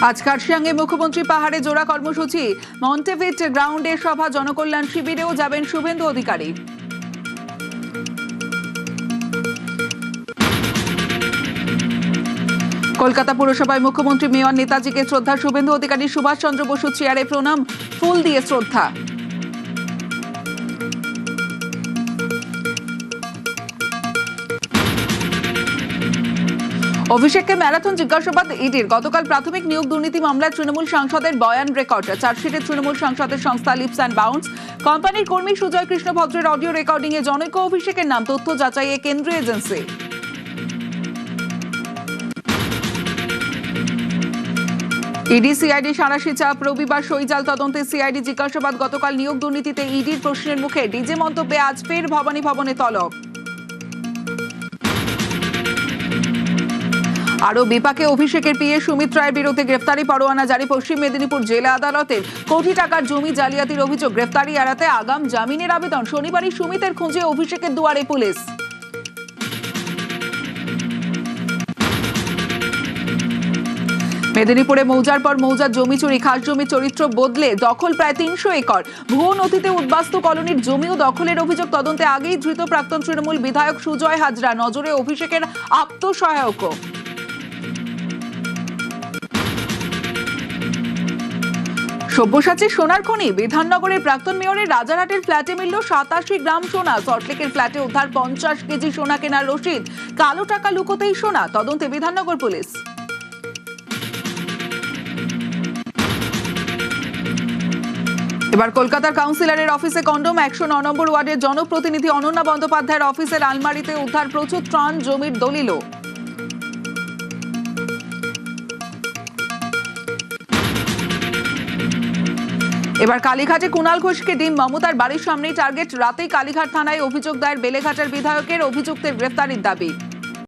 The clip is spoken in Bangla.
আজ কার্শিয়াঙ্গে মুখ্যমন্ত্রী পাহাড়ে জোড়া কর্মসূচি। মন্টেভিট গ্রাউন্ডে সভা, জনকল্যাণ শিবিরেও যাবেন শুভেন্দু অধিকারী। কলকাতা পুরসভায় মুখ্যমন্ত্রী, মেয়র, নেতাজিকে শ্রদ্ধা। শুভেন্দু অধিকারী সুভাষচন্দ্র বসুর চেয়ারে প্রণাম, ফুল দিয়ে শ্রদ্ধা। অভিষেককে ম্যারাথন জিজ্ঞাসাবাদ ইডির। গতকাল প্রাথমিক নিয়োগ দুর্নীতি মামলায় তৃণমূল সাংসদের বয়ান রেকর্ড। চার্জশিটে তৃণমূল সাংসদের সংস্থা লিপস অ্যান্ড বাউন্স কোম্পানির কর্মী সুজয় কৃষ্ণ ভদ্রের অডিও রেকর্ডিং এ জনৈক অভিষেকের নাম, তথ্য যাচাইয়ে কেন্দ্রীয় এজেন্সি। ইডি সিআইডি সাঁড়াশি চাপ, রবিবার সইজাল তদন্তে সিআইডি জিজ্ঞাসাবাদ। গতকাল নিয়োগ দুর্নীতিতে ইডির প্রশ্নের মুখে ডিজে মন্তব্যে আজ ফের ভবানী ভবনে তলব। আরও বিপাকে অভিষেকের পিএ সুমিত রায়ের বিরুদ্ধে গ্রেফতারি পরোয়ানা জারি। পশ্চিম মেদিনীপুর জেলা আদালতের কোটি টাকার জমি জালিয়াতির অভিযোগ। গ্রেফতারি এড়াতে আগাম জামিনের আবেদন। শনিবারই সুমিতের খোঁজে অভিষেকের দুয়ারে পুলিশ। মেদিনীপুরে মৌজার পর মৌজার জমি চুরি, খাস জমি চরিত্র বদলে দখল প্রায় 300 একর। ভুয়ো নথিতে উদ্বাস্তু কলোনির জমিও দখলের অভিযোগ। তদন্তে আগেই ধৃত প্রাক্তন তৃণমূল বিধায়ক সুজয় হাজরা। নজরে অভিষেকের আত্মসহায়কও। সব্যসাচী সোনার খনি। বিধাননগরের প্রাক্তন মেয়রের রাজারহাটের ফ্ল্যাটে মিলল 87 গ্রাম সোনা। সল্টলেকের ফ্ল্যাটে উদ্ধার 50 কেজি সোনা কেনার রসিদ। কালো টাকা লুকোতেই সোনা। তদন্তে বিধাননগর পুলিশ। এবার কলকাতার কাউন্সিলরের অফিসে কন্ডোম। 109 নম্বর ওয়ার্ডের জনপ্রতিনিধি অনন্যা বন্দ্যোপাধ্যায়ের অফিসের আলমারিতে উদ্ধার প্রচুর ত্রাণ, জমির দলিলও। এবার কালীঘাটে কুণাল ঘোষকে ডিম। মমতার বাড়ির সামনেই টার্গেট। রাতেই কালীঘাট থানায় অভিযোগ দায়ের বেলেঘাটার বিধায়কের। অভিযুক্তের গ্রেফতারির দাবি।